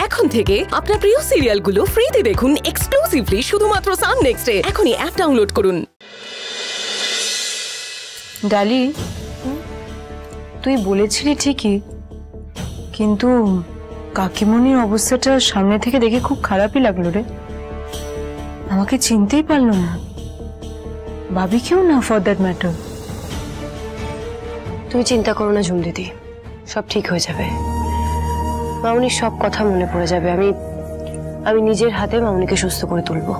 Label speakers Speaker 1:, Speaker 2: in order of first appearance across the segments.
Speaker 1: এখন থেকে আপনার প্রিয় সিরিয়ালগুলো ফ্রিতে দেখুন এক্সক্লুসিভলি শুধুমাত্র সান নেক্সটে। এখনই অ্যাপ ডাউনলোড করুন।
Speaker 2: ডালি, তুই বলেছিলি ঠিকই, কিন্তু কাকিমণির অবস্থাটা সামনে থেকে দেখে খুব খারাপই লাগলো রে। আমাকে চিনতেই পারলো না, ভাবিকেও না ফর দ্যাট ম্যাটার।
Speaker 3: তুমি চিন্তা করো না ঝুম দিদি, সব ঠিক হয়ে যাবে। মামুনির সব কথা মনে পড়ে যাবে। আমি নিজের হাতে মামুনিকে সুস্থ করে তুলবো।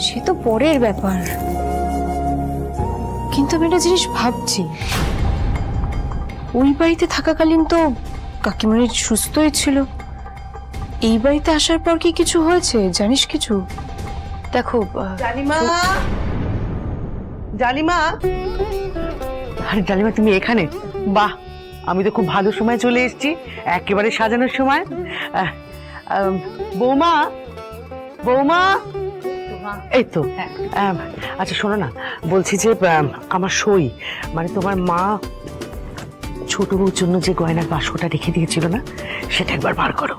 Speaker 2: সে তো পরের ব্যাপার, কিন্তু আমি একটা জিনিস ভাবছি, ওই বাড়িতে থাকাকালীন তো কাকিমণি সুস্থই ছিল, এই বাড়িতে আসার পর কি কিছু হয়েছে জানিস কিছু?
Speaker 3: দেখো
Speaker 4: ডালিমা, ডালিমা, আরে ডালিমা তুমি এখানে? বাহ, আমি তো খুব ভালো সময় চলে এসেছি, একেবারে সাজানোর সময়। বৌমা, বৌমা, এই তো। আচ্ছা শোনো না, বলছি যে আমার সই, মানে তোমার মা ছোট বউর জন্য যে গয়নার বাক্সটা রেখে দিয়েছিল না, সেটা একবার বার করো।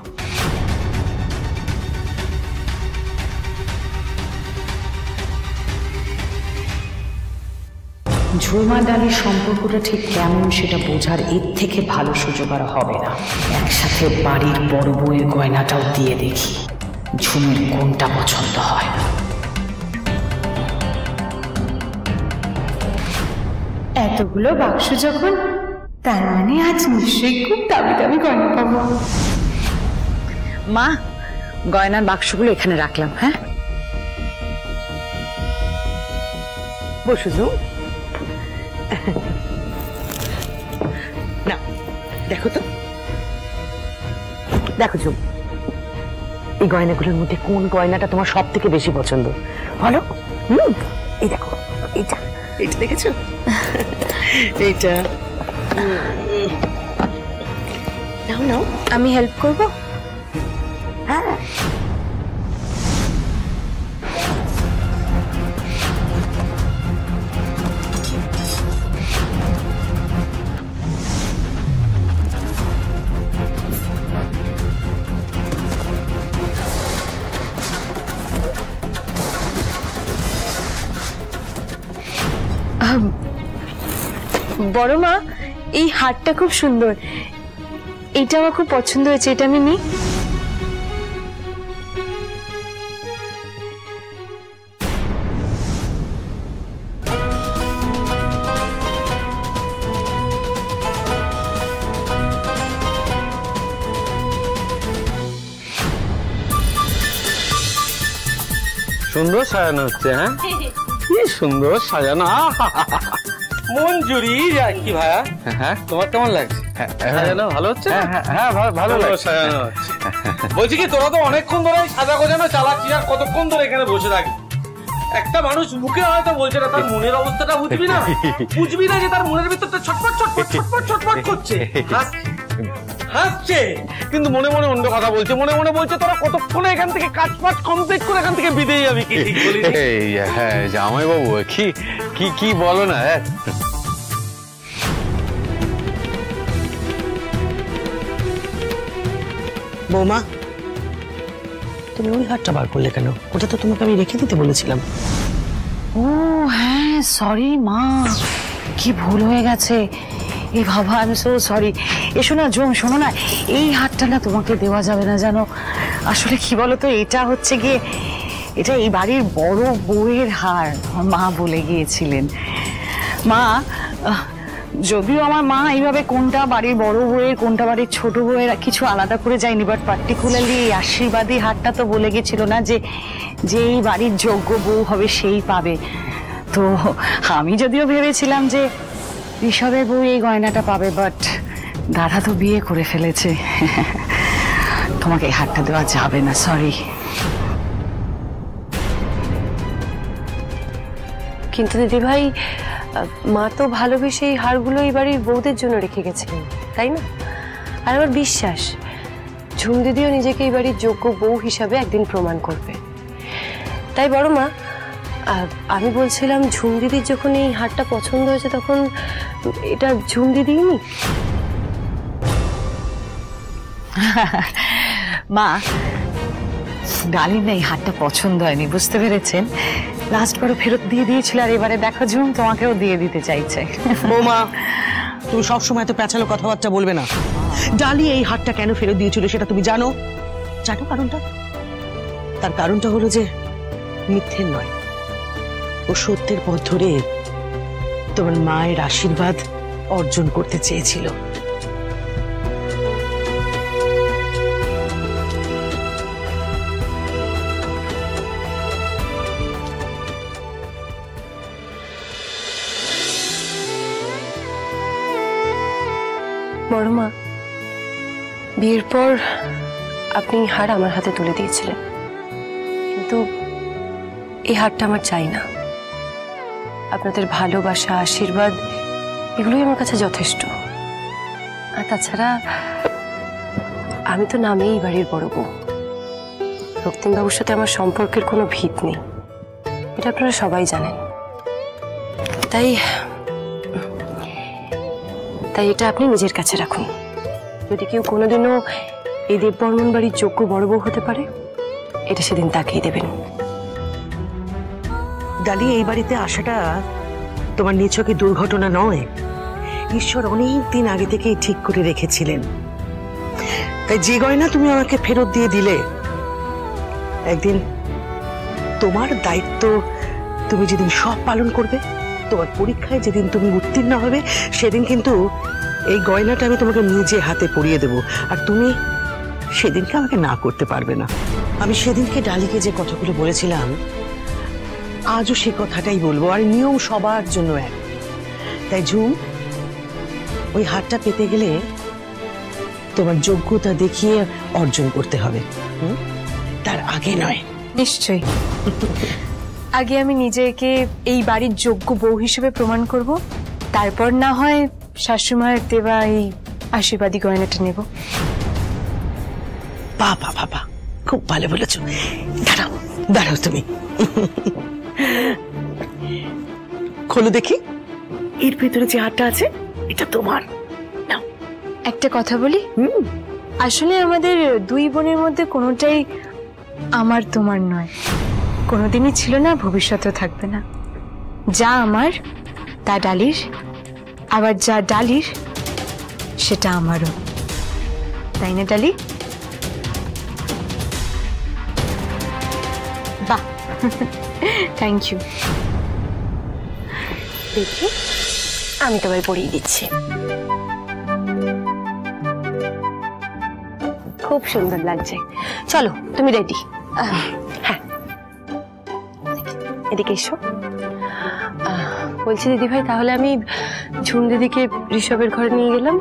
Speaker 5: ঝুমা ডালির সম্পর্কটা ঠিক কেমন সেটা বোঝার এর থেকে ভালো সুযোগ আর হবে না। একসাথে বাড়ির বড় বউয়ের গয়নাটাও দিয়ে দেখি ঝুমের কোনটা পছন্দ হয়।
Speaker 2: এতগুলো বাক্স যখন, তার মানে আজ নিশ্চয়ই খুব দামি দামি গয়না পাবো।
Speaker 5: মা, গয়নার বাক্সগুলো এখানে রাখলাম। হ্যাঁ,
Speaker 4: বসো ঝুম। না দেখো তো, দেখো ঝুম, এই গয়নাগুলোর মধ্যে কোন গয়নাটা তোমার সব থেকে বেশি পছন্দ বলো? এই দেখো, এইটা, এইটা দেখেছো? এইটা নাও নাও।
Speaker 2: আমি হেল্প করবো?
Speaker 4: হ্যাঁ,
Speaker 2: বড় মা, এই হারটা খুব সুন্দর, এইটা আমার খুব পছন্দ হয়েছে, এটা আমি নিই।
Speaker 6: সুন্দর সাজানো হচ্ছে। হ্যাঁ, কি সুন্দর সাজানো, মঞ্জুরি কি ভাইয়া? হ্যাঁ, তোমার কেমন লাগছে? সাজানো ভালো হচ্ছে? হ্যাঁ, ভালো সাজানো হচ্ছে। বলছি কি, তোরা তো অনেকক্ষণ ধরে সাজা গোজানো চালাচ্ছিস, আর কতক্ষণ ধরে এখানে বসে থাকি? একটা মানুষ মুখে হয়তো বলছে না, তার মনের অবস্থাটা বুঝবি না? বুঝবি না যে তার মনের ভিতরটা ছটফট ছটফট ছটফট ছটফট করছে, হাসছে, কিন্তু মনে মনে অন্য কথা বলছে। মনে মনে বলছে তোরা কতক্ষণে এখান থেকে কাজ ফাজ কমপ্লিট করে এখান থেকে বিদেয় যাবি। কি ঠিক বলি?
Speaker 7: হ্যাঁ জামাই বাবু, কি কি কি বলো না।
Speaker 4: বৌমা, তুমি ওই হারটা বার করলে কেন? ওটা তো তোমাকে আমি রেখে দিতে বলেছিলাম।
Speaker 5: ও হ্যাঁ, সরি মা, কি ভুল হয়ে গেছে। এই বাবা, আমি সো সরি। এসো না ঝুম, শোনো না, এই হারটা না তোমাকে দেওয়া যাবে না জানো। আসলে কি বলতো, এটা হচ্ছে গিয়ে, এটা এই বাড়ির বড় বউয়ের হার, আমার মা বলে গিয়েছিলেন। মা, যদিও আমার মা এইভাবে কোনটা বাড়ির বড় বউয়ের কোনটা বাড়ির ছোট বউয়ের কিছু আলাদা করে যায়নি, বাট পার্টিকুলারলি এই আশীর্বাদী হারটা তো বলে গেছিল না যে এই বাড়ির যোগ্য বউ হবে সেই পাবে। তো আমি যদিও ভেবেছিলাম যে ঋষভের বউ এই গয়নাটা পাবে, বাট দাদা তো বিয়ে করে ফেলেছে, তোমাকে এই হারটা দেওয়া যাবে না, সরি।
Speaker 3: কিন্তু দিদি ভাই, মা তো ভালোবেসে এই হারগুলো এই বাড়ির বউদের জন্য রেখে গেছিলেন, তাই না? আর আমার বিশ্বাস ঝুম দিদিও নিজেকে এই বাড়ির যোগ্য বউ হিসাবে একদিন প্রমাণ করবে। তাই বড় মা, আমি বলছিলাম ঝুম দিদির যখন এই হারটা পছন্দ হয়েছে, তখন এটা ঝুম দিদিই নি?
Speaker 5: মা, ডালির না এই হারটা পছন্দ হয়নি, বুঝতে পেরেছেন? লাস্ট বারে ফেরত দিয়ে দিয়েছিল, আর এবারে দেখো ঝুম তোমাকেও দিয়ে দিতে চাইছে।
Speaker 4: বৌমা, তুমি সবসময় তো প্যাঁচালো কথাবার্তা বলবে না। ডালি এই হারটা কেন ফেরত দিয়েছিল সেটা তুমি জানো? জানো কারণটা? তার কারণটা হলো যে মিথ্যে নয়, ও সত্যের পথ ধরে তোমার মায়ের আশীর্বাদ অর্জন করতে চেয়েছিল।
Speaker 3: বড় মা, বিয়ের পর আপনি হার আমার হাতে তুলে দিয়েছিলেন, কিন্তু এই হারটা আমার চাই না। আপনাদের ভালোবাসা, আশীর্বাদ এগুলোই আমার কাছে যথেষ্ট। আর তাছাড়া আমি তো নামেই বাড়ির বড় বউ। রক্তিমবাবুর সাথে আমার সম্পর্কের কোনো ভিত নেই, এটা আপনারা সবাই জানেন। তাই এটা আপনি নিজের কাছে রাখুন। যদি কেউ কোনোদিনও এই দেববর্মন বাড়ির যোগ্য বড় বউ হতে পারে, এটা সেদিন তাকেই দেবেন।
Speaker 4: ডালি, এই বাড়িতে আসাটা তোমার নিছকে দুর্ঘটনা নয়, ঈশ্বর অনেক দিন আগে থেকেই ঠিক করে রেখেছিলেন। তাই যে গয়না তুমি আমাকে ফেরত দিয়ে দিলে, একদিন তোমার দায়িত্ব তুমি যেদিন সব পালন করবে, তোমার পরীক্ষায় যেদিন তুমি উত্তীর্ণ হবে, সেদিন কিন্তু এই গয়নাটা আমি তোমাকে নিজে হাতে পরিয়ে দেব, আর তুমি সেদিনকে আমাকে না করতে পারবে না। আমি সেদিনকে ডালিকে যে কথাগুলো বলেছিলাম, আজও সে কথাটাই বলবো, আর নিয়ম সবার জন্য এক। তাই ঝুম, ওই হারটা পেতে গেলে তোমার যোগ্যতা দেখিয়ে অর্জন করতে হবে, তার আগে নয়।
Speaker 2: নিশ্চয়ই। আগে আমি নিজেকে এই বাড়ির যোগ্য বউ হিসেবে প্রমাণ করব, তারপর না হয় শাশুড়িমায়ের দেওয়া এই আশীর্বাদী গয়নাটা নেব।
Speaker 4: বাবা বাবা, খুব ভালো বলেছ। দাঁড়াও দাঁড়াও, তুমি খোলো দেখি, এর ভেতরে যে হারটা আছে এটা তোমার।
Speaker 2: একটা কথা বলি, আসলে আমাদের দুই বোনের মধ্যে কোনোটাই আমার তোমার নয়, কোনোদিনই ছিল না, ভবিষ্যতেও থাকবে না। যা আমার তা ডালির, আবার যা ডালির সেটা আমারও, তাই না ডালি? বাহ, থ্যাংক ইউ।
Speaker 3: দেখি, আমি তোমায় পরিয়ে দিচ্ছি। খুব সুন্দর লাগছে। চলো, তুমি রেডি? হ্যাঁ, এদিকে এসো। বলছি দিদি ভাই, তাহলে আমি ঝুম দিদিকে ঋষভের ঘরে নিয়ে গেলাম।